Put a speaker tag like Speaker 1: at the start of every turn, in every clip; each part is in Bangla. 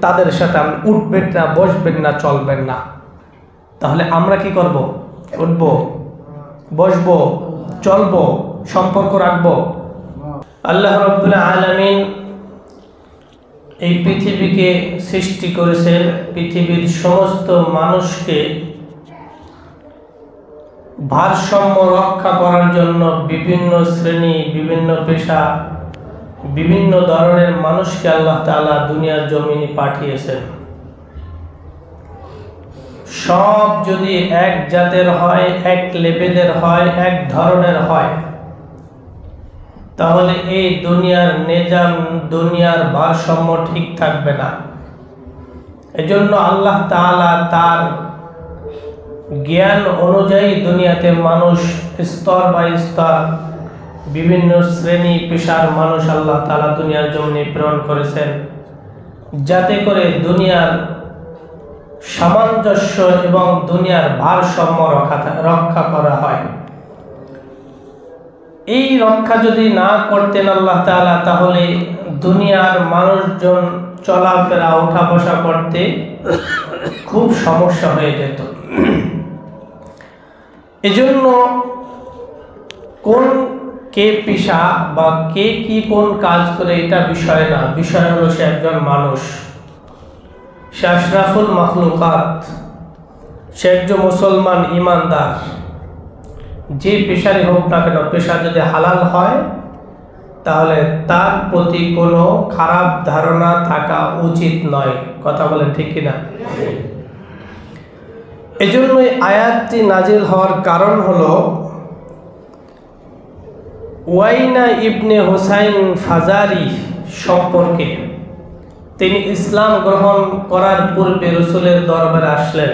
Speaker 1: তাদের সাথে আপনি উঠবেন না, বসবেন না, চলবেন না। তাহলে আমরা কি করব? উঠব, বসবো, চলবো, সম্পর্ক রাখবো। আল্লাহ রাব্বুল আলামিন এই পৃথিবীকে সৃষ্টি করেছেন পৃথিবীর সমস্ত মানুষকে ভারসাম্য রক্ষা করার জন্য। বিভিন্ন শ্রেণী, বিভিন্ন পেশা, বিভিন্ন ধরনের মানুষকে আল্লাহ তাআলা দুনিয়ার জমিনে পাঠিয়েছেন। সব যদি এক জাতের হয়, এক লেভেলের হয়, এক ধরনের হয়, তাহলে এই দুনিয়ার নিজাম, দুনিয়ার ভারসাম্য ঠিক থাকবে না। এজন্য আল্লাহ তাআলা তার জ্ঞান অনুযায়ী দুনিয়াতে মানুষ স্তর বাই স্তর, বিভিন্ন শ্রেণী পেশার মানুষ আল্লাহ তাআলা দুনিয়ার জমিনে প্রেরণ করেছেন, যাতে করে দুনিয়ার সামঞ্জস্য এবং দুনিয়ার ভারসাম্য রক্ষা করা হয়। এই রক্ষা যদি না করতেন আল্লাহ তাআলা, তাহলে দুনিয়ার মানুষজন চলাফেরা, ওঠা বসা করতে খুব সমস্যা হয়ে যেত। এজন্য কে পেশা বা কে কি কোন কাজ করে এটা বিষয় না, বিষয় হলো সে একজন মানুষ, সে আশরাফুল মাখলুকাত, সে একজন মুসলমান ইমানদার। যে পেশারই হোক না কেন, পেশা যদি হালাল হয় তাহলে তার প্রতি কোনো খারাপ ধারণা থাকা উচিত নয়। কথা বলেন ঠিক কিনা? এজন্যই আয়াতটি নাজিল হওয়ার কারণ হলো ওয়াইনা ইবনে হুসাইন ফাজারি সম্পর্কে। তিনি ইসলাম গ্রহণ করার পূর্বে রাসূলের দরবারে আসলেন।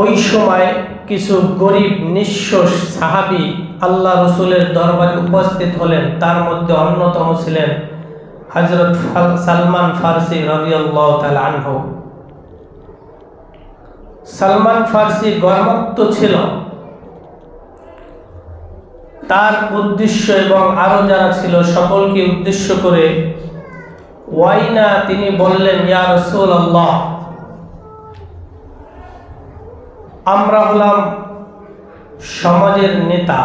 Speaker 1: ওই সময় কিছু গরিব নিঃস্ব সাহাবী আল্লাহ রাসূলের দরবারে উপস্থিত হলেন। তার মধ্যে অন্যতম ছিলেন হযরত সালমান ফারসি রাদিয়াল্লাহু তাআলা আনহু। সালমান ফারসি গর্মত্ব ছিল। তার উদ্দেশ্য এবং আরো যারা ছিল সকলকে উদ্দেশ্য করে ওয়াইনা তিনি বললেন, ইয়া রাসূলুল্লাহ, আমরা হলাম সমাজের নেতা।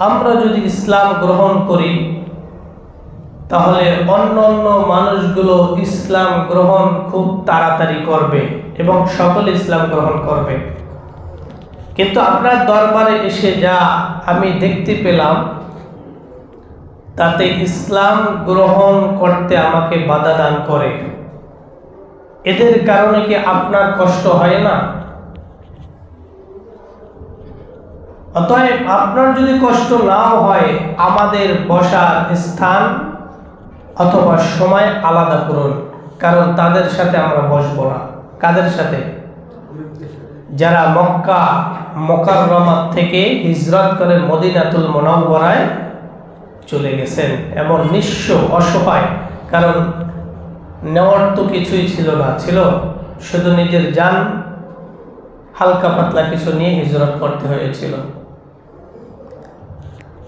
Speaker 1: আমরা যদি ইসলাম গ্রহণ করি তাহলে অন্যান্য মানুষগুলো ইসলাম গ্রহণ খুব তাড়াতাড়ি করবে এবং সকলে ইসলাম গ্রহণ করবে। কিন্তু আপনার দরবারে এসে যা আমি দেখতে পেলাম, তাতে ইসলাম গ্রহণ করতে আমাকে বাধা দান করে। এদের কারণে কি আপনার কষ্ট হয় না? অতএব আপনার যদি কষ্ট নাও হয়, আমাদের বসার স্থান অথবা সময় আলাদা করুন, কারণ তাদের সাথে আমরা বসবো না। কাদের সাথে? যারা মক্কা মুকাররমা থেকে হিজরত করে মদিনাতুল মুনাওয়ারায় চলে গেছেন, এমন নিঃস্ব অসহায়, কারণ নেওয়ার তো কিছুই ছিল না, ছিল শুধু নিজের জান, হালকা পাতলা কিছু নিয়ে হিজরত করতে হয়েছিল।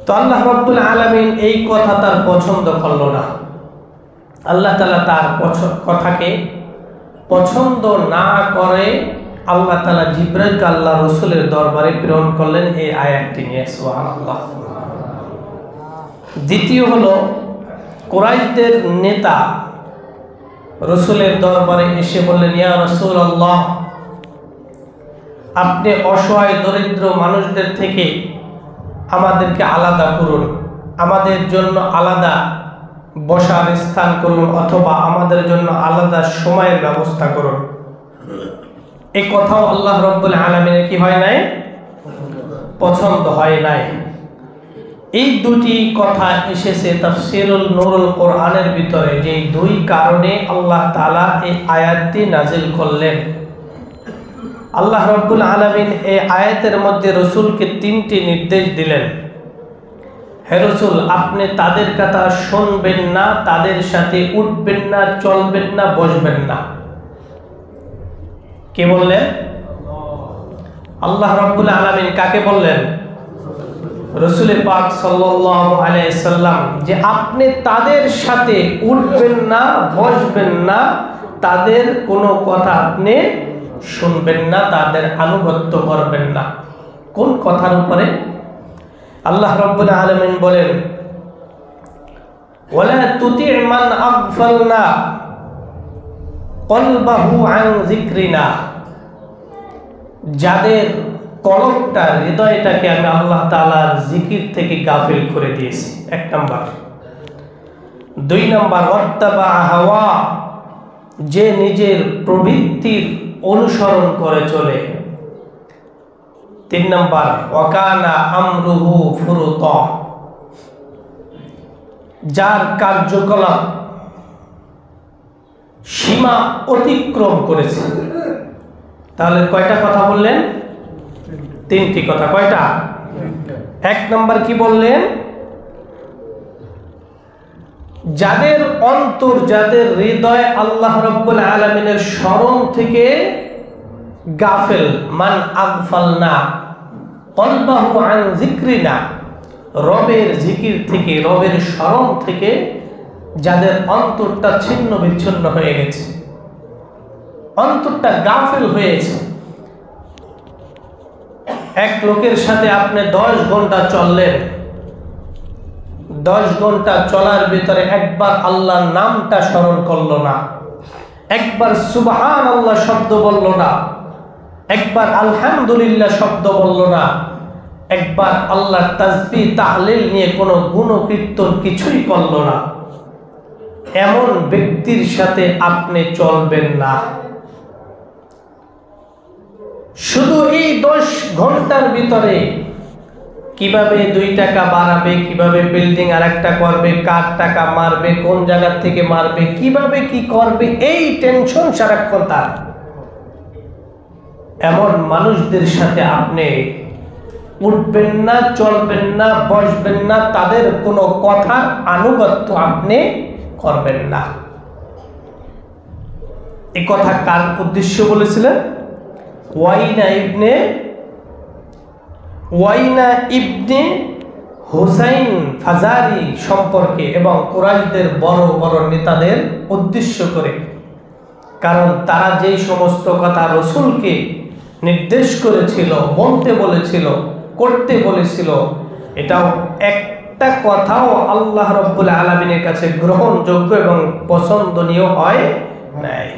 Speaker 1: তো আল্লাহ রাব্বুল আলামিন এই কথা তার পছন্দ করল না। আল্লাহ তাআলা তার কথাকে পছন্দ না করে আল্লাহ তাআলা জিবরাইলকে আল্লাহ রাসূলের দরবারে প্রেরণ করলেন এই আয়াতটি নিয়ে। সুবহানাল্লাহ। দ্বিতীয় হলো, কুরাইশদের নেতা রাসূলের দরবারে এসে বললেন, ইয়া রাসূলুল্লাহ, আপনি অসহায় দরিদ্র মানুষদের থেকে আমাদেরকে আলাদা করুন, আমাদের জন্য আলাদা বসার স্থান করুন, অথবা আমাদের জন্য আলাদা সময়ের ব্যবস্থা করুন। এই কথাও আল্লাহ রাব্বুল আলামিনের কি হয় নাই? পছন্দ হয় নাই। এই দুটি কথা এসেছে তাফসীরুল নূরুল কোরআনের ভিতরে, যে দুই কারণে আল্লাহ তাআলা এই আয়াতটি নাজিল করলেন। আল্লাহ রাব্বুল আলামিন এই আয়াতের মধ্যে রাসূলকে তিনটি নির্দেশ দিলেন। হে রাসূল, আপনি তাদের কথা শুনবেন না, তাদের সাথে উঠবেন না, চলবেন না, বসবেন না। কে বললেন? আল্লাহ রাব্বুল আলামিন কাকে বললেন? রাসূল পাক সাল্লাল্লাহু আলাইহি সাল্লাম যে আপনি তাদের সাথে উঠবেন না, বসবেন না, তাদের কোনো কথা আপনি শুনবেন না, তাদের আনুগত্য করবেন না। কোন কথার উপরে? আল্লাহ রাব্বুল আলামিন বলেন, ওয়ালা তুতি' মান আগফালনা কলবাহু আন যিকরিনা, যাদের কলবটা, হৃদয়টাকে আমি আল্লাহ তাআলার জিকির থেকে গাফিল করে দিয়েছি। এক নাম্বার। দুই নাম্বার, ওয়াত্তাবা হাওয়া, যে নিজের প্রবৃত্তির অনুসরণ করে চলে। তিন নাম্বার, ওয়াকানা আমরুহু ফুরুতা, যার কার্যকলাপ সীমা অতিক্রম করেছে। তাহলে কয়টা কথা বললেন? তিনটি কথা। কয়টা? এক নাম্বার কি বললেন? যাদের অন্তর, যাদের হৃদয় আল্লাহ রাব্বুল আলামিনের স্মরণ থেকে গাফেল, মান আগফালনা কলবাহু আন যিকরিনা, রবের জিকির থেকে, রবের স্মরণ থেকে যাদের অন্তরটা ছিন্ন বিচ্ছিন্ন হয়ে গেছে, অন্তরটা গাফেল হয়েছে। এক লোকের সাথে আপনি 10 ঘন্টা চললেন, 10 ঘন্টা চলার ভিতরে একবার আল্লাহর নামটা স্মরণ করলো না, একবার সুবহানাল্লাহ শব্দ বলল না, একবার আলহামদুলিল্লাহ শব্দ বলল না, একবার আল্লাহর তাসবিহ তাহলিল নিয়ে কোনো গুণকীর্তন কিছুই করল না, এমন ব্যক্তির সাথে আপনি চলবেন না। শুধু এই 10 ঘন্টার ভিতরে কিভাবে 2 টাকা বাড়াবে, কিভাবে বিল্ডিং আরেকটা করবে, কার টাকা মারবে, কোন জায়গা থেকে মারবে, কিভাবে কি করবে, এই টেনশন সারাক্ষণ তার। এমন মানুষদের সাথে আপনি উঠবেন না, চলবেন না, বসবেন না, তাদের কোনো কথার আনুগত্য আপনি করবেন না। এই কথা কার উদ্দেশ্য বলেছিলেন? ওয়াইনা ইবনে হুসাইন ফাজারি সম্পর্কে এবং কুরাইশদের বড় বড় নেতাদের উদ্দেশ্য করে। কারণ তারা যেই সমস্ত কথা রাসূলকে নির্দেশ করেছিল, বলতে বলেছিল, করতে বলেছিল, এটাও একটা কথাও আল্লাহ রাব্বুল আলামিনের কাছে গ্রহণযোগ্য এবং পছন্দনীয় হয় নাই।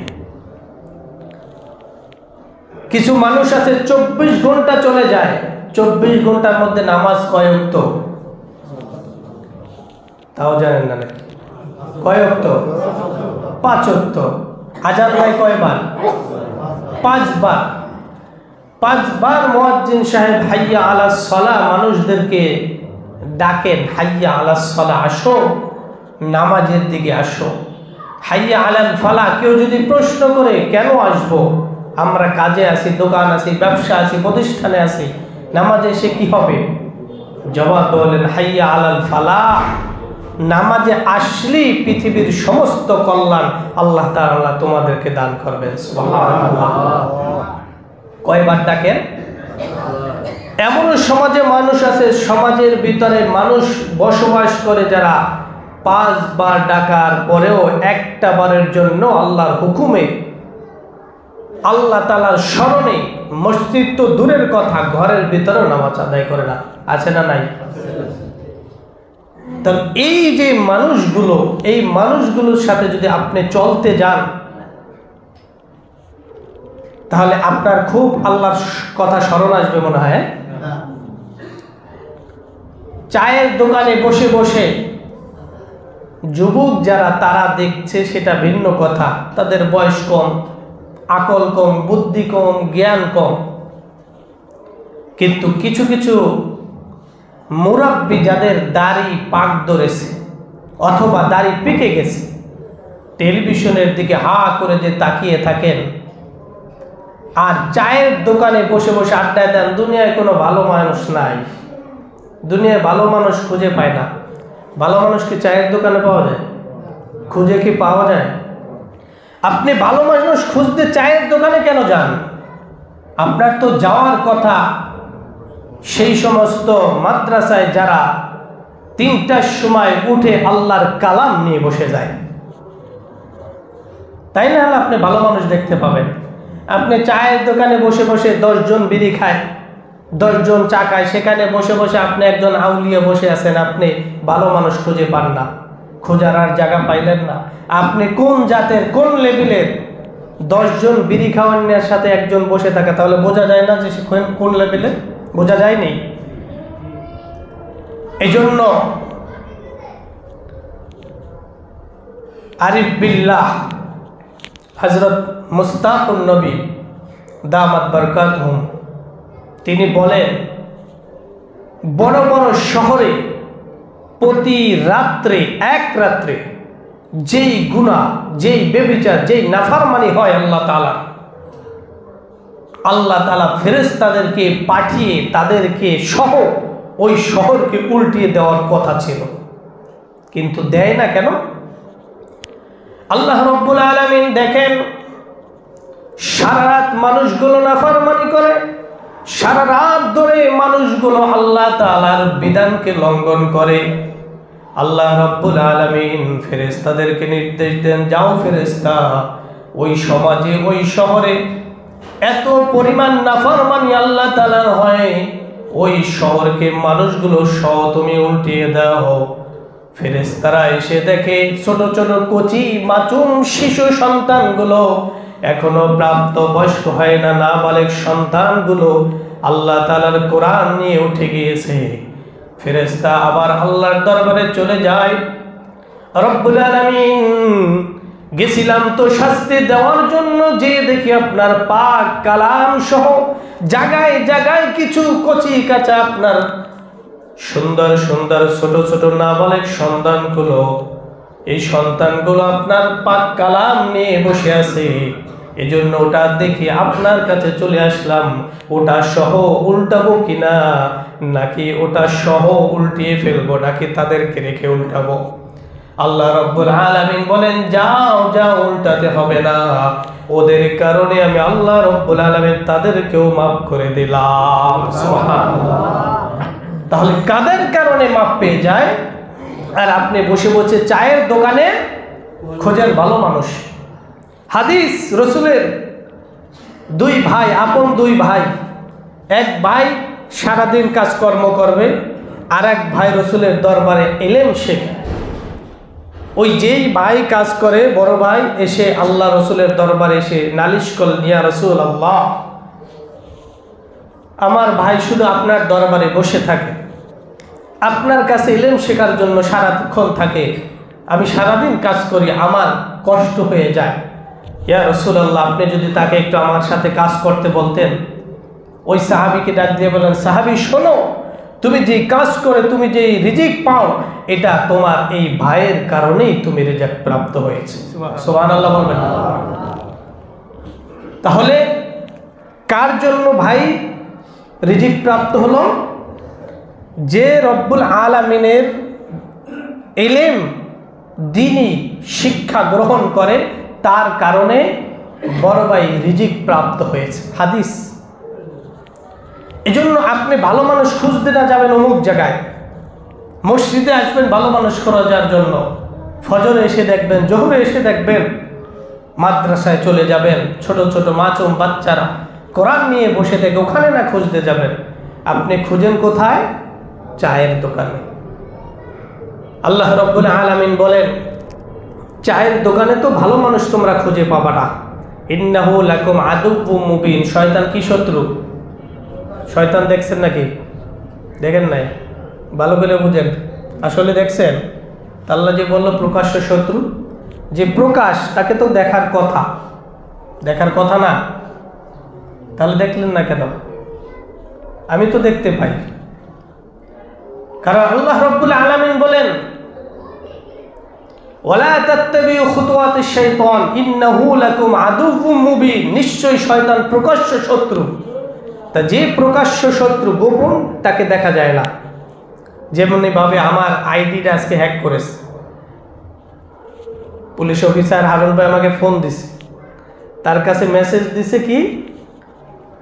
Speaker 1: কিছু মানুষ আছে 24 ঘন্টা চলে যায়, 24 ঘন্টার মধ্যে নামাজ কয় ওয়াক্ত? তাও জানেন না নাকি? কয় ওয়াক্ত? 5 ওয়াক্ত। আযান হয় কয়বার? 5 বার। 5 বার মুয়াজ্জিন সাহেব হাইয়া আলাস সালাহ মানুষদেরকে ডাকেন, হাইয়া আলাস সালাহ, আসো নামাজের দিকে আসো। হাইয়া আলাল ফালাহ, কেউ যদি প্রশ্ন করে কেন আসবো, আমরা কাজে আছি, দোকান আছি, ব্যবসা আছি, প্রতিষ্ঠানে আছি, নামাজে এসে কি হবে? জবাব বলেন হাইয়া আলাল ফালাহ, নামাজে আসলেই পৃথিবীর সমস্ত কল্যাণ আল্লাহ তাআলা তোমাদেরকে দান করবেন। সুবহানাল্লাহ। কয়বার ডাকেন? এমন সমাজে মানুষ আছে, সমাজের ভিতরে মানুষ বসবাস করে যারা 5 বার ডাকার পরেও একটা বারের জন্য আল্লাহর হুকুমে, আল্লাহ তাআলার স্মরণে, মসজিদ তো দূরের কথা, ঘরের ভিতরেও নামাজ আদায় করে না। আছে না নাই? তার এই যে মানুষগুলো, এই মানুষগুলোর সাথে যদি আপনি চলতে যান, তাহলে আপনার খুব আল্লাহর কথা স্মরণ আসবে মনে হয়। চায়ের দোকানে বসে বসে যুবক যারা, তারা দেখছে সেটা ভিন্ন কথা, তাদের বয়স কম, আকল কম, বুদ্ধি কম, জ্ঞান কম, কিন্তু কিছু কিছু মুরাব্বি যাদের দাড়ি পাক ধরেছে অথবা দাড়ি পেকে গেছে, টেলিভিশনের দিকে হা করে যে তাকিয়ে থাকেন আর চায়ের দোকানে বসে বসে আড্ডায় দেন, দুনিয়ায় কোনো ভালো মানুষ নাই, দুনিয়ায় ভালো মানুষ খুঁজে পায় না। ভালো মানুষ কি চায়ের দোকানে পাওয়া যায়? খুঁজে কি পাওয়া যায়? আপনি ভালো মানুষ খুঁজতে চায়ের দোকানে কেন যান? আপনার তো যাওয়ার কথা সেই সমস্ত মাদ্রাসায় যারা 3টার সময় উঠে আল্লাহর কালাম নিয়ে বসে যায়, তাই না হলে আপনি ভালো মানুষ দেখতে পাবেন। আপনি চায়ের দোকানে বসে বসে 10 জন বিড়ি খায়, 10 জন চা খায়, সেখানে বসে বসে আপনি একজন আউলিয়া বসে আছেন, আপনি ভালো মানুষ খুঁজে পান না, খোঁজার আর জায়গা পাইলেন না। আপনি কোন জাতের কোন লেভেলের? 10 জন বিড়ি খাওয়ানোর সাথে একজন বসে থাকে, তাহলে বোঝা যায় না যে সে কোন লেভেলের? বোঝা যায়নি। এই জন্য আরিফ বিল্লাহ হযরত মুস্তাকুন নবী দামাত বরকাতুহুম তিনি বলেন, বড় বড় শহরে প্রতি রাত্রে এক রাত্রে যেই গুনাহ, যেই ব্যভিচার, যেই নাফরমানি হয় আল্লাহ তাআলা ফেরেশতাদেরকে পাঠিয়ে তাদেরকে সহ ওই শহরকে উল্টিয়ে দেওয়ার কথা ছিল, কিন্তু দেয় না কেন? আল্লাহ রাব্বুল আলামিন দেখেন, সারা রাত মানুষগুলো নাফরমানি করে, সারা রাত ধরে মানুষগুলো আল্লাহ তাআলার বিধানকে লঙ্ঘন করে। আল্লাহ রাব্বুল আলামিন ফেরেশতাদেরকে নির্দেশ দেন, যাও ফেরেশতা, ওই সমাজে ওই শহরে এত পরিমাণ নাফরমানি আল্লাহ তাআলার হয়, ওই শহরকে মানুষগুলো সহ তুমি উল্টিয়ে দাও। ফেরেশতারা এসে দেখে ছোট ছোট কচি মাসুম শিশু সন্তানগুলো, এখনো প্রাপ্ত বয়স্ক হয় না, নাবালেগ সন্তানগুলো আল্লাহ তাআলার কোরআন নিয়ে উঠে গিয়েছে। ফেরেশতা আবার আল্লাহর দরবারে চলে যায়, রব্বুল আলামিন গেছিলাম তো শাস্তি দেওয়ার জন্য, যে দেখি আপনার পাক কালাম সহ জায়গায় জায়গায় কিছু কচি কাঁচা আপনার সুন্দর সুন্দর ছোট ছোট নাবালেগ সন্তানগুলো, এই সন্তানগুলো আপনার পাক কালাম নিয়ে বসে আছে, এজন্য ওটা দেখি আপনার কাছে চলে আসলাম। ওটা সহ উল্টাবো কিনা, নাকি ওটা সহ উল্টিয়ে ফেলবো, নাকি তাদেরকে রেখে উল্টাবো? আল্লাহ রাব্বুল আলামিন বলেন, যাও যাও, উল্টাতে হবে না, ওদের কারণে আমি আল্লাহ রাব্বুল আলামিন তাদেরকেও মাফ করে দিলাম। সুবহানাল্লাহ। তাহলে কাদের কারণে মাফ পেয়ে যায়? আর আপনি বসে বসে চায়ের দোকানে খোঁজেন ভালো মানুষ। হাদিস রসুলের 2 ভাই, আপন 2 ভাই, এক ভাই সারাদিন কাজকর্ম করবে, আর এক ভাই রসুলের দরবারে ইলম শেখে। ওই যেই ভাই কাজ করে, বড় ভাই এসে আল্লাহ রসুলের দরবারে এসে নালিশ করলেন, ইয়া রাসূলুল্লাহ, আমার ভাই শুধু আপনার দরবারে বসে থাকে, আপনার কাছে ইলম শেখার জন্য সারাক্ষণ থাকে, আমি সারাদিন কাজ করি, আমার কষ্ট হয়ে যায়। ইয়া রাসূলুল্লাহ, আপনি যদি তাকে একটু আমার সাথে কাজ করতে বলতেন। ওই সাহাবীকে ডাক দিয়ে বলেন, সাহাবী শোনো, তুমি যে কাজ করে তুমি যে রিজিক পাও, এটা তোমার এই ভাইয়ের কারণেই তুমি রিজিক প্রাপ্ত হয়েছে। সুবহানাল্লাহ বলবেন। তাহলে কার জন্য ভাই রিজিক প্রাপ্ত হলো? যে রব্বুল আলামিনের ইলম দ্বীনি শিক্ষা গ্রহণ করে, তার কারণে বড় ভাই রিজিক প্রাপ্ত হয়েছে। হাদিস। এজন্য আপনি ভালো মানুষ খুঁজতে না যাবেন অমুক জায়গায়, মসজিদে আসবেন ভালো মানুষ খোঁজার জন্য, ফজরে এসে দেখবেন, জোহরে এসে দেখবেন, মাদ্রাসায় চলে যাবেন, ছোট ছোট মাসুম বাচ্চারা কোরআন নিয়ে বসে থেকে, ওখানে না খুঁজতে যাবেন। আপনি খুঁজেন কোথায়? চায়ের দোকানে। আল্লাহ রাব্বুল আলামিন বলেন, চায়ের দোকানে তো ভালো মানুষ তোমরা খুঁজে পাবা না। ইন্নাহু লাকুম আদুউম মুবিন। শয়তান কি শত্রু? শয়তান দেখছেন নাকি? দেখেন নাই? ভালো করে বুঝেন। আসলে দেখছেন? আল্লাহ যে বলল প্রকাশ্য শত্রু, যে প্রকাশ তাকে তো দেখার কথা, দেখার কথা না, তাহলে দেখলেন না কেন? আমি তো দেখতে পাই। কারণ আল্লাহ রাব্বুল আলামিন বলেন, ওয়ালা তাত্তাবিউ খুতুওয়াতিশ শাইতান ইন্নাহু লাকুম আদুউম মুবিন। নিশ্চয়ই শয়তান প্রকাশ্য শত্রু। তা যে প্রকাশ্য শত্রু গোপন, তাকে দেখা যায় না। যেমনি ভাবে আমার আইডিটা আজকে হ্যাক করেছে, পুলিশ অফিসার হারুন ভাই আমাকে ফোন দিছে, তার কাছে মেসেজ দিছে কি,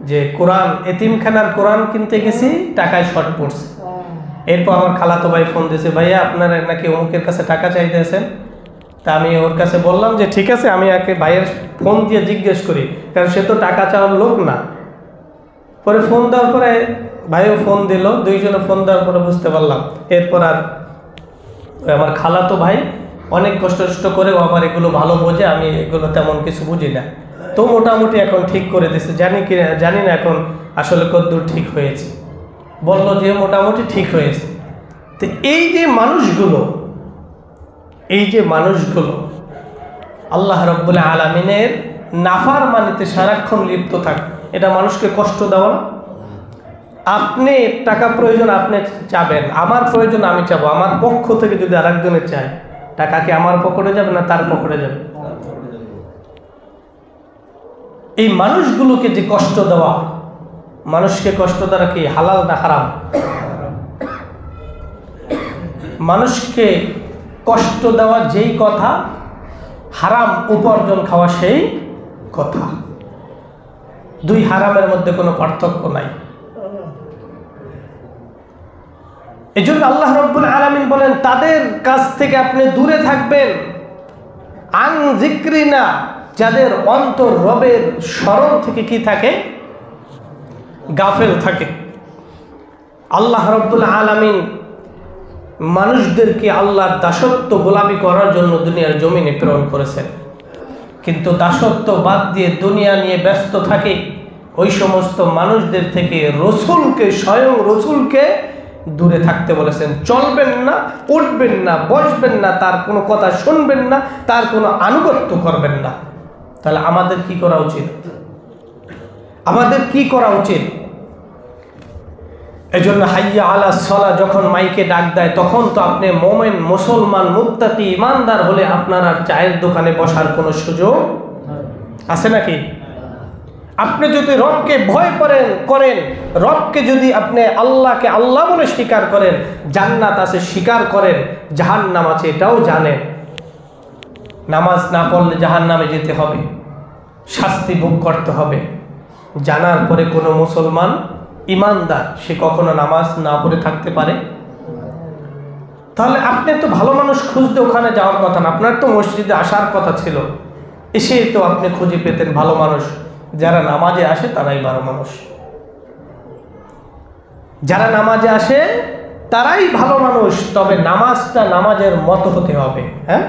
Speaker 1: যে কোরআন, এতিমখানার কোরআন কিনতে গেছি, টাকায় শর্ট পড়ছে। এরপর আমার খালাতো ভাই ফোন দিয়েছে, ভাইয়া আপনারা নাকি অমুকের কাছে টাকা চাইতেছেন। তা আমি ওর কাছে বললাম যে ঠিক আছে, আমি একে ভাইয়ের ফোন দিয়ে জিজ্ঞেস করি, কারণ সে তো টাকা চাওয়ার লোক না। পরে ফোন দেওয়ার পরে ভাইও ফোন দিল, দুইজনে ফোন দেওয়ার পরে বুঝতে পারলাম। এরপর আর আমার খালাতো ভাই অনেক কষ্ট করেও আমার এগুলো ভালো বোঝে, আমি এগুলো তেমন কিছু বুঝি না। তো মোটামুটি এখন ঠিক করে দিছে, জানি না এখন আসলে কতদূর ঠিক হয়েছে। বললো যে মোটামুটি ঠিক হয়েছে। তো এই যে মানুষগুলো আল্লাহ রাব্বুল আলামিনের নাফরমানিতে সারাক্ষণ লিপ্ত থাকে, এটা মানুষকে কষ্ট দেওয়া না? আপনি টাকা প্রয়োজন আপনি চাবেন, আমার প্রয়োজন আমি চাবো, আমার পক্ষ থেকে যদি আরেকজনের চায়, টাকা কি আমার পকেটে যাবে না তার পকেটে যাবে? এই মানুষগুলোকে যে কষ্ট দেওয়া, মানুষকে কষ্ট দেওয়া কি হালাল না হারাম? মানুষকে কষ্ট দেওয়া যেই কথা, হারাম উপার্জন খাওয়া সেই কথা। দুই হারামের মধ্যে কোনো পার্থক্য নাই। এজন্য আল্লাহ রাব্বুল আলামিন বলেন তাদের কাছ থেকে আপনি দূরে থাকবেন। আন যিকরিনা, যাদের অন্তর রবের স্মরণ থেকে কি থাকে? গাফেল থাকে। আল্লাহ রাব্বুল আলামিন মানুষদেরকে আল্লাহর দাসত্ব গোলামি করার জন্য দুনিয়ার জমিনে প্রেরণ করেছেন, কিন্তু দাসত্ব বাদ দিয়ে দুনিয়া নিয়ে ব্যস্ত থাকে ওই সমস্ত মানুষদের থেকে রসুলকে, স্বয়ং রসুলকে দূরে থাকতে বলেছেন। চলবেন না, উঠবেন না, বসবেন না, তার কোনো কথা শুনবেন না, তার কোনো আনুগত্য করবেন না। তাহলে আমাদের কি করা উচিত? এজন্য হাইয়া আলা সালাহ যখন মাইকে ডাক দেয়, তখন তো আপনি মোমেন, মুসলমান, মুত্তাকি, ইমানদার হলে আপনার আর চায়ের দোকানে বসার কোনো সুযোগ আছে নাকি? আপনি যদি রবকে ভয় করেন, রবকে যদি আপনি আল্লাহকে আল্লাহ বলে স্বীকার করেন, জান্নাত আছে স্বীকার করেন, জাহান্নাম আছে এটাও জানেন, নামাজ না পড়লে জাহান্নামে যেতে হবে, শাস্তি ভোগ করতে হবে, জানার পরে কোনো মুসলমান ইমানদার সে কখনো নামাজ না পড়ে থাকতে পারে? তাহলে আপনি তো ভালো মানুষ খুঁজতে ওখানে যাওয়ার কথা না, আপনার তো মসজিদে আসার কথা ছিল, এসে তো আপনি খুঁজে পেতেন ভালো মানুষ। যারা নামাজে আসে তারাই ভালো মানুষ, যারা নামাজে আসে তারাই ভালো মানুষ। তবে নামাজটা নামাজের মতো হতে হবে। হ্যাঁ,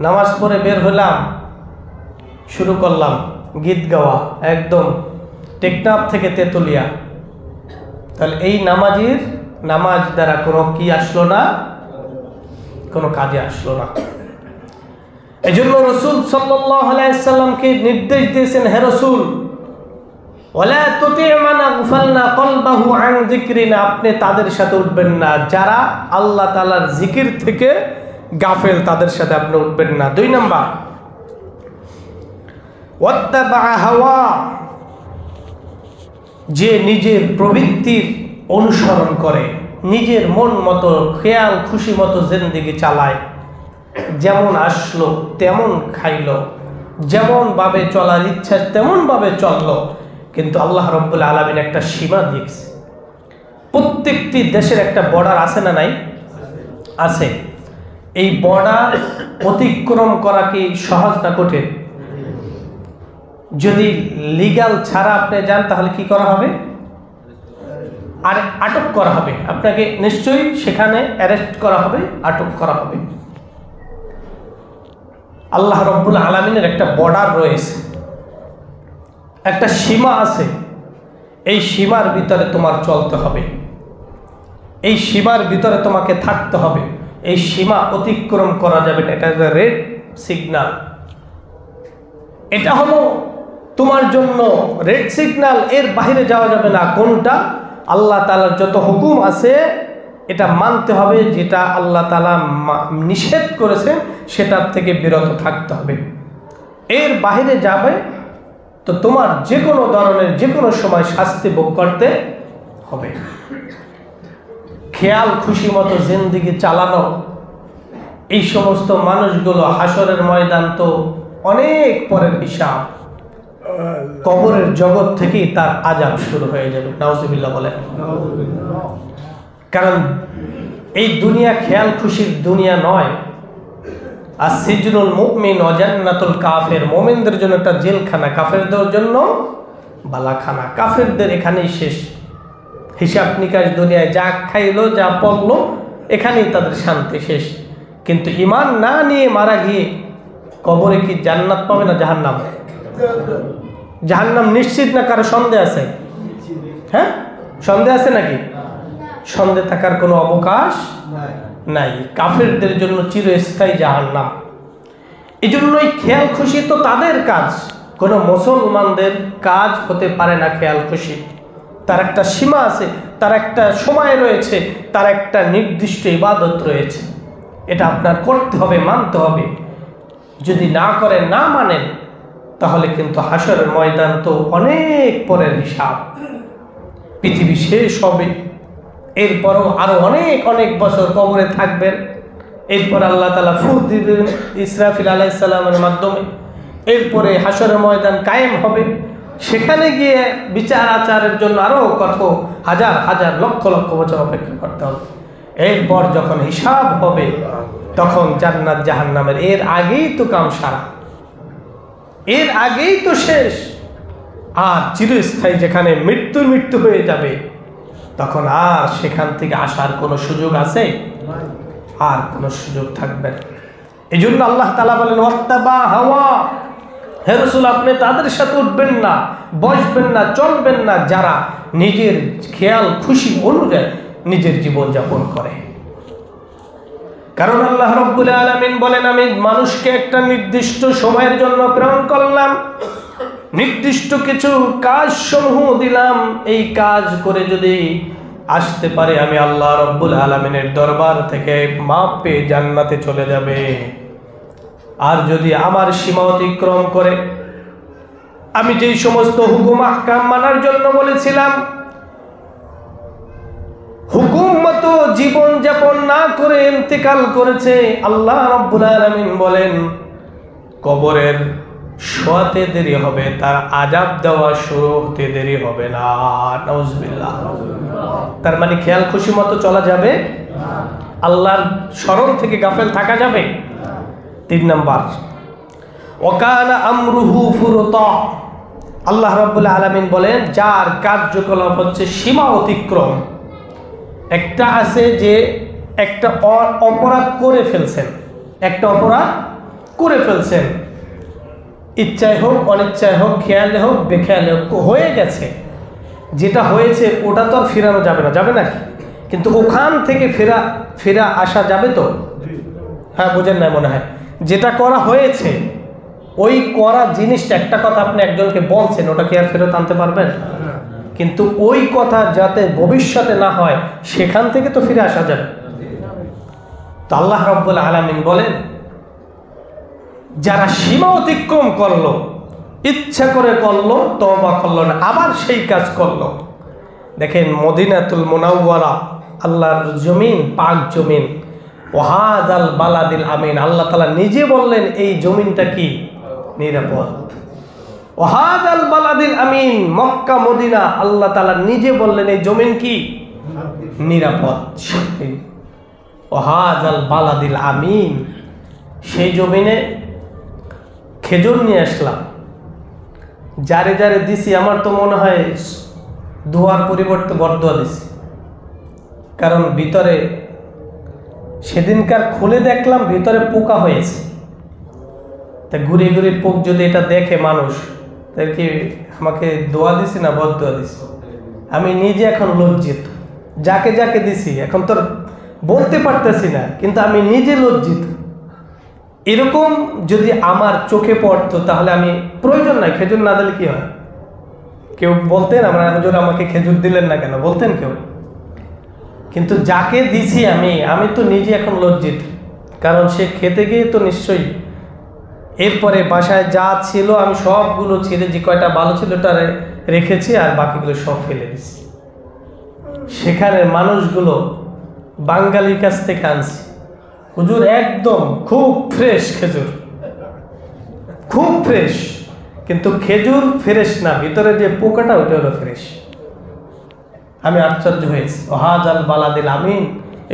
Speaker 1: নামাজ পড়ে বের হলাম, শুরু করলাম গীত গাওয়া, একদম টেকনাফ থেকে তেতুলিয়া, তাহলে এই নামাজ দ্বারা কোনো কি আসলো না, কোনো কাজে আসলো না। এই জন্য রসুল সাল্লাল্লাহু আলাইহি সাল্লামকে নির্দেশ দিয়েছেন, হে রসুল, ওয়ালা তুতি' মান আগফালনা কলবাহু আন যিকরিনা, আপনি তাদের সাথে উঠবেন না যারা আল্লাহ তাআলার জিকির থেকে গাফেল, তাদের সাথে আপনি উঠবেন না। 2 নাম্বার, ওয়াত্তাবা হাওয়া, যে নিজের প্রবৃত্তির অনুসরণ করে, নিজের মন মতো খেয়াল খুশি মতো জিন্দেগি চালায়, যেমন আসলো তেমন খাইলো, যেমন ভাবে চলার ইচ্ছা তেমন ভাবে চললো। কিন্তু আল্লাহ রাব্বুল আলামিন একটা সীমা দিয়েছে। প্রত্যেকটি দেশের একটা বর্ডার আছে না নাই? আছে। এই বর্ডার অতিক্রম করা কি সহজ না কঠিন? যদি লিগ্যাল ছাড়া আপনি যান তাহলে কি করা হবে? আর আটক করা হবে, আপনাকে নিশ্চয়ই সেখানে অ্যারেস্ট করা হবে, আটক করা হবে। আল্লাহ রাব্বুল আলামিনের একটা বর্ডার রয়েছে, একটা সীমা আছে। এই সীমার ভিতরে তোমার চলতে হবে, এই সীমার ভিতরে তোমাকে থাকতে হবে। এই সীমা অতিক্রম করা যাবে না, এটা রেড সিগন্যাল। এটা হলো তোমার জন্য রেড সিগন্যাল, এর বাইরে যাওয়া যাবে না। কোনটা? আল্লাহ তাআলার যত হুকুম আছে এটা মানতে হবে, যেটা আল্লাহ তাআলা নিষেধ করেছে সেটার থেকে বিরত থাকতে হবে। এর বাইরে যাবে তো তোমার যে কোনো ধরনের যে কোনো সময় শাস্তি ভোগ করতে হবে। খেয়াল খুশি মতো জিন্দেগি চালানো, এই সমস্ত মানুষগুলো হাসরের ময়দান তো অনেক পরের হিসাব। কবরের জগৎ থেকেই তার আযাব শুরু হয়ে যাবে। নাউজুবিল্লাহ বলেন। কারণ এই দুনিয়া খেয়াল খুশির দুনিয়া নয়। আর সিজনুল মুমিন ওয়া জান্নাতুল কাফির, মুমিনদের জন্য একটা জেলখানা, কাফেরদের জন্য বালাখানা। কাফেরদের এখানেই শেষ, হিসাব নিকাশ দুনিয়ায় যা খাইলো যা পড়লো এখানেই তাদের শান্তি শেষ। কিন্তু ঈমান না নিয়ে মারা গিয়ে কবরে কি জান্নাত পাবে না জাহান্নাম? জাহান্নাম নিশ্চিত না, কারো সন্দেহ আছে? হ্যাঁ, সন্দেহ আছে নাকি? সন্দেহ থাকার কোনো অবকাশ নাই। কাফেরদের জন্য চিরস্থায়ী জাহান্নাম। এই জন্যই খেয়াল খুশি তো তাদের কাজ, কোনো মুসলমানদের কাজ হতে পারে না খেয়াল খুশি। তার একটা সীমা আছে, তার একটা সময় রয়েছে, তার একটা নির্দিষ্ট ইবাদত রয়েছে। এটা আপনার করতে হবে, মানতে হবে। যদি না করেন, না মানেন, তাহলে কিন্তু হাশরের ময়দান তো অনেক পরের হিসাব। পৃথিবী শেষ হবে, এরপরও আরো অনেক অনেক বছর কবরে থাকবেন। এরপর আল্লাহ তাআলা ফুঁক দিবেন ইসরাফিল আলাইহিস সালামের মাধ্যমে। এরপরে হাশরের ময়দান কায়েম হবে। সেখানে গিয়ে বিচার আচারের জন্য আরো কত হাজার হাজার লক্ষ লক্ষ বছর অপেক্ষা করতে হবে। এরপর যখন হিসাব হবে তখন জান্নাত জাহান্নামের, এর আগেই তো কাম সারা, এর আগেই তো শেষ। আর চিরস্থায়ী যেখানে মৃত্যু হয়ে যাবে, তখন আর সেখান থেকে আসার কোনো সুযোগ আছে? আর কোনো সুযোগ থাকবে না। এই জন্য আল্লাহ তাআলা বলেন ওয়াত্তাবা হাওয়া, হে রাসূল আপনি তাদের সাথে উঠবেন না, বসবেন না, চলবেন না যারা নিজের খেয়াল খুশি অনুযায়ী নিজের জীবন যাপন করে। কারণ আল্লাহ রাব্বুল আলামিন বলেন আমি মানুষকে একটা নির্দিষ্ট সময়ের জন্য প্রেরণ করলাম, নির্দিষ্ট কিছু কাজ সমূহ দিলাম, এই কাজ করে যদি আসতে পারে আমি আল্লাহ রাব্বুল আলামিনের দরবার থেকে মাপ পেয়ে জান্নাতে চলে যাবে। আর যদি আমার সীমা অতিক্রম করে, আমি যেই সমস্ত হুকুম আহকাম মানার জন্য বলেছিলাম, হুকুম মতো জীবন যাপন না করে ইন্তেকাল করেছে, আল্লাহ রাব্বুল আলামিন বলেন কবরের শোয়াতে দেরি হবে, তার আযাব দেওয়া শুরু হতে দেরি হবে না। নাউজুবিল্লাহ। তার মানে খেয়াল খুশি মতো চলা যাবে, আল্লাহর স্মরণ থেকে গাফেল থাকা যাবে। 3 নাম্বার, ওয়াকানা আমরুহু ফুরতা। আল্লাহ রাব্বুল আলামিন বলেন যার কার্যকলাপ হচ্ছে সীমা অতিক্রম। একটা আছে যে একটা অপরাধ করে ফেলছেন, একটা অপরাধ করে ফেলছেন, ইচ্ছায় হোক অনিচ্ছায় হোক, খেয়ালে হোক বেখেয়ালে হোক, হয়ে গেছে। যেটা হয়েছে ওটা তো আর ফেরানো যাবে না, যাবে নাকি? কিন্তু ওখান থেকে ফেরা আসা যাবে তো? হ্যাঁ, বোঝেন না মনে হয়। যেটা করা হয়েছে ওই করা জিনিসটা, একটা কথা আপনি একজনকে বলছেন, ওটা কি আর ফেরত আনতে পারবেন? কিন্তু ওই কথা যাতে ভবিষ্যতে না হয় সেখান থেকে তো ফিরে আসা যাবে। তো আল্লাহ রাব্বুল আলামিন বলেন যারা সীমা অতিক্রম করলো, ইচ্ছা করে করলো, তওবা করলো না, আবার সেই কাজ করলো। দেখেন মদিনাতুল মুনাওয়ারা আল্লাহর জমিন, পাক জমিন, ওয়াহাদাল বালাদিল আমিন, আল্লাহ তাআলা নিজে বললেন এই জমিনটা কি? নিরাপদ। ওয়াহাদাল বালাদিল আমিন, মক্কা মদিনা, আল্লাহ তাআলা নিজে বললেন এই জমিন কি? নিরাপদ। ওয়াহাদাল বালাদিল আমিন, সেই জমিনে খেজুর নিয়ে আসলাম, যারে যারে দিছি আমার তো মনে হয় দোয়ার পরিবর্তে বরদোয়া দিছি। কারণ ভিতরে সেদিনকার খুলে দেখলাম ভিতরে পোকা হয়েছে। তা ঘুরে ঘুরে পোক যদি এটা দেখে মানুষ, তাহলে কি আমাকে দোয়া দিছি না বরদোয়া দিছি? আমি নিজে এখন লজ্জিত, যাকে যাকে দিছি এখন তো বলতে পারতেছি না, কিন্তু আমি নিজে লজ্জিত। এরকম যদি আমার চোখে পড়তো তাহলে আমি, প্রয়োজন নাই, খেজুর না দিলে কি হয়? কেউ বলতেন আমরা হুজুর আমাকে খেজুর দিলেন না কেন, বলতেন কেউ? কিন্তু যাকে দিছি আমি তো নিজে এখন লজ্জিত, কারণ সে খেতে গিয়ে তো নিশ্চয়ই। এরপরে বাসায় যা ছিল আমি সবগুলো ছেড়ে, যে কয়টা ভালো ছিল ওটা রেখেছি, আর বাকিগুলো সব ফেলে দিছি। সেখানে মানুষগুলো বাঙালির কাছ থেকে আনছি, হুজুর একদম খুব ফ্রেশ খেজুর, খুব ফ্রেশ, কিন্তু খেজুর ফ্রেশ না, ভিতরে যে পোকাটা ওটা হলো ফ্রেশ। আমি আশ্চর্য হয়েছি। ওহাজাল বালাদিল আমিন,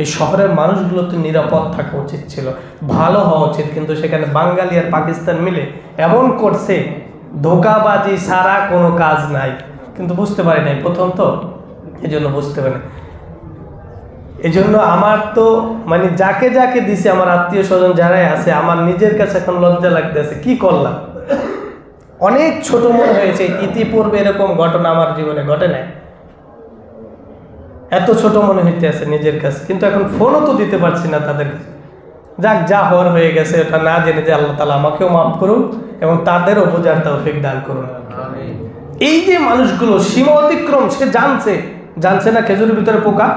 Speaker 1: এই শহরের মানুষগুলো তো নিরাপদ থাকা উচিত ছিল, ভালো হওয়া উচিত, কিন্তু সেখানে বাঙালি আর পাকিস্তান মিলে এমন করছে, ধোকাবাজি ছাড়া কোনো কাজ নাই। কিন্তু বুঝতে পারি নাই প্রথম তো, এই জন্য বুঝতে পারি। এই জন্য আমার তো মানে যাকে যাকে দিছে, আমার আত্মীয় স্বজন যারাই আছে, আমার নিজের কাছে এখন লজ্জা লাগতেছে, কি করলাম। অনেক ছোট মনে হয়েছে, ইতিপূর্বে এরকম ঘটনা আমার জীবনে ঘটে নাই, এত ছোট মনে হইতে আছে নিজের কাছে। কিন্তু এখন ফোনও তো দিতে পারছি না তাদের কাছে। যাক, যা হওয়ার হয়ে গেছে, ওটা না জেনে যে আল্লাহ তাআলা আমাকেও মাফ করুন এবং তাদেরও বোঝার তৌফিক দান করুন। এই যে মানুষগুলো সীমা অতিক্রম, সে জানছে না খেজুরের ভিতরে পোকা,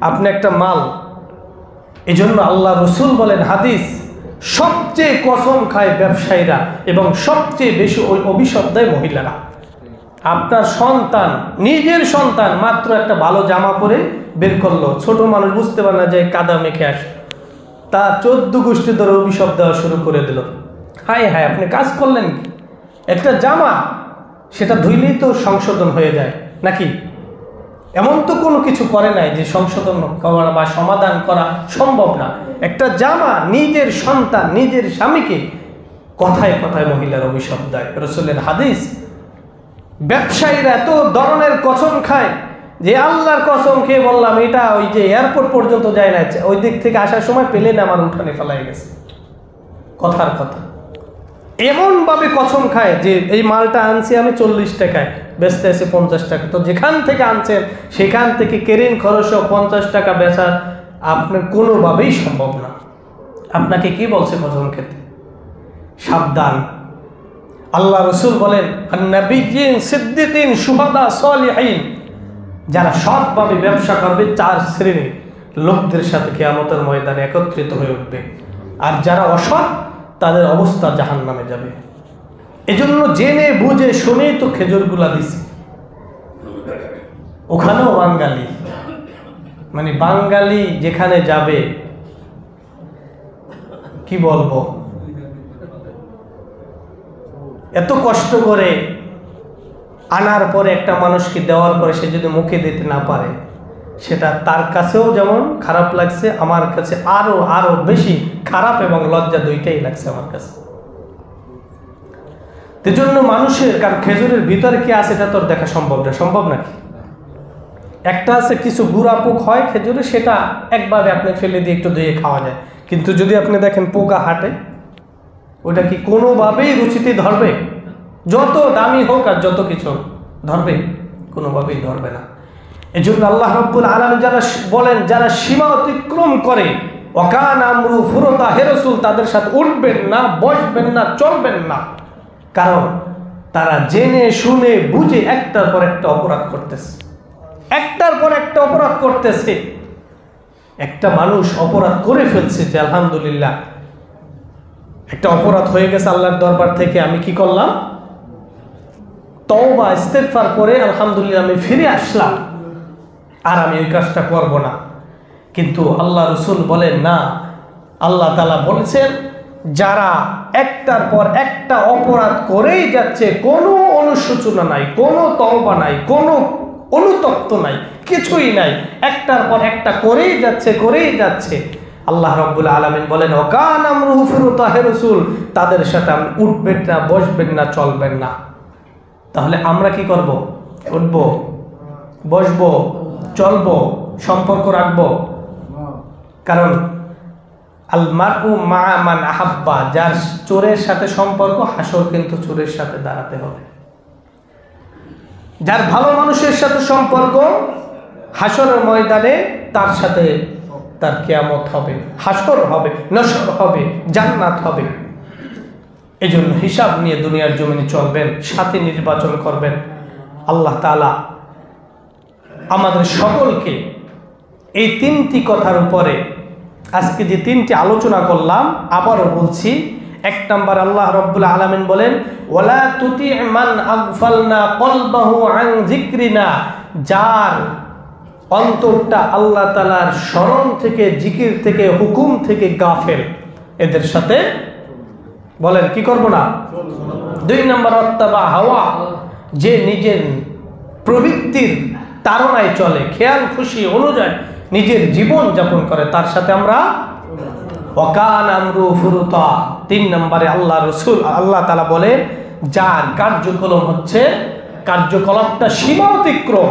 Speaker 1: আপনি একটা মাল। এই জন্য আল্লাহ রসুল বলেন, হাদিস, সবচেয়ে কসম খায় ব্যবসায়ীরা এবং সবচেয়ে বেশি ওই অভিশাপ দেয় মহিলারা। আপনার সন্তান, নিজের সন্তান মাত্র একটা ভালো জামা পরে বের করলো, ছোট মানুষ বুঝতে পারে না যে কাদা মেখে আসে, তার 14 গোষ্ঠী ধরে অভিশাপ দেওয়া শুরু করে দিল। হায় হায়, আপনি কাজ করলেন কি? একটা জামা, সেটা ধুইলেই তো সংশোধন হয়ে যায় নাকি? এমন তো কোনো কিছু করে নাই যে সংশোধন করা বা সমাধান করা সম্ভব না। একটা জামা, নিজের সন্তান, নিজের স্বামীকে কথায় কথায় মহিলার অভিশাপ দেয়। রাসূলের হাদিস। ব্যবসায়ীরা এত ধরনের কসম খায় যে আল্লাহর কসম খেয়ে বললাম, এটা ওই যে এয়ারপোর্ট পর্যন্ত যায় না, ওই দিক থেকে আসার সময় পেলেন আমার উঠানে ফেলাই গেছে, কথার কথা। এমনভাবে কসম খায় যে এই মালটা আনছি আমি 40 টাকায়, বেচতে আছে 50 টাকা। তো যেখান থেকে আনছেন সেখান থেকে কেরিং খরচ 50 টাকা বেচা আপনার কোনোভাবেই সম্ভব না। আপনাকে কি বলছে কসম খেতে? সাবধান। আল্লাহ রসুল বলেন, আন-নাবিয়্যিন, সিদ্দিকিন, শুহাদা, সালিহিন, যারা সৎভাবে ব্যবসা করবে 4 শ্রেণীর লোকদের সাথে কিয়ামতের ময়দানে একত্রিত হয়ে উঠবে, আর যারা অসৎ তাদের অবস্থা জাহান্নামে যাবে। এজন্য জেনে বুঝে শুনেই তো খেজুরগুলা দিছি। ওখানেও বাঙালি, মানে বাঙালি যেখানে যাবে কি বলবো, এত কষ্ট করে আনার পরে একটা মানুষকে দেওয়ার পরে সে যদি মুখে দিতে না পারে, সেটা তার কাছেও যেমন খারাপ লাগছে, আমার কাছে আরো বেশি খারাপ এবং লজ্জা দুইটাই লাগছে আমার কাছে। এজন্য মানুষের, কারণ খেজুরের ভিতরে কি আছে এটা তো দেখা সম্ভব নাকি? একটা আছে কিছু গুড়া পোক হয় খেজুরে, সেটা একভাবে আপনি ফেলে দিয়ে একটু ধুয়ে খাওয়া যায়। কিন্তু যদি আপনি দেখেন পোকা হাঁটে, ওটা কি কোনোভাবেই রুচিতে ধরবে? যত দামি হোক আর যত কিছু ধরবে? কোনোভাবেই ধরবে না। এই জন্য আল্লাহ রাব্বুল আলামিন যারা বলেন, যারা সীমা অতিক্রম করে, ওয়াকানা আমরু ফুরতা, হে রাসূল তাদের সাথে উঠবেন না, বসবেন না, চলবেন না। কারণ তারা জেনে শুনে বুঝে একটার পর একটা অপরাধ করতেছে, একটার পর একটা অপরাধ করতেছে। একটা মানুষ অপরাধ করে ফেলছে যে আলহামদুলিল্লাহ একটা অপরাধ হয়ে গেছে আল্লাহর দরবার থেকে, আমি কি করলাম, তওবা ইস্তেগফার করে আলহামদুলিল্লাহ আমি ফিরে আসলাম, আর আমি ওই কাজটা করব না। কিন্তু আল্লাহ রসুল বলেন না, আল্লাহ তাআলা বলেছেন যারা একটার পর একটা অপরাধ করেই যাচ্ছে, কোনো অনুশোচনা নাই, কোনো তওবা নাই, কোনো অনুতপ্ত নাই, কিছুই নাই, একটার পর একটা করেই যাচ্ছে, আল্লাহ রাব্বুল আলামিন বলেন, ওয়াকানা আমরুহু ফুরতা, হে রাসূল তাদের সাথে আপনি উঠবেন না, বসবেন না, চলবেন না। তাহলে আমরা কি করব? উঠবো, বসবো, চলবো, সম্পর্ক রাখবো। কারণ আল মারউ মা মান আহাব্বা, যার চোরের সাথে সম্পর্ক, হাসর কিন্তু চোরের সাথে দাঁড়াতে হবে। যার ভালো মানুষের সাথে সম্পর্ক, হাসরের ময়দানে তার সাথে তার কিয়ামত হবে, হাসর হবে, নসর হবে, জান্নাত হবে। এই জন্য হিসাব নিয়ে দুনিয়ার জমিনে চলবেন, সাথে নির্বাচন করবেন। আল্লাহ তাআলা আমাদের সকলকে এই 3টি কথার উপরে আজকে যে 3টি আলোচনা করলাম, আবারও বলছি। 1 নাম্বার, আল্লাহ রাব্বুল আলামিন বলেন, ওয়ালা তুতি মান আগফালনা কলবাহু আন যিকরিনা, যার অন্তরটা আল্লাহ তাআলার স্মরণ থেকে, জিকির থেকে, হুকুম থেকে গাফেল, এদের সাথে বলেন কি করব না? 2 নম্বর ওয়াত্তাবা হাওয়া, যে নিজের প্রবৃত্তির তাড়নায় চলে, খেয়াল খুশি অনুযায়ী নিজের জীবন যাপন করে, তার সাথে আমরা ওয়াকান আমরু ফুরুতা। 3 নম্বরে আল্লাহ রসুল আল্লাহ তাআলা বলেন যার কার্যকলাপটা সীমা অতিক্রম,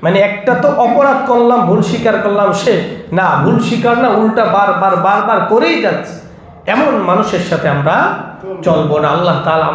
Speaker 1: মানে একটা তো অপরাধ করলাম, ভুল স্বীকার করলাম, শেষ না, ভুল স্বীকার না, উল্টা বারবার করেই যাচ্ছে, এমন মানুষের সাথে আমরা চলবো না। আল্লাহ তাআলা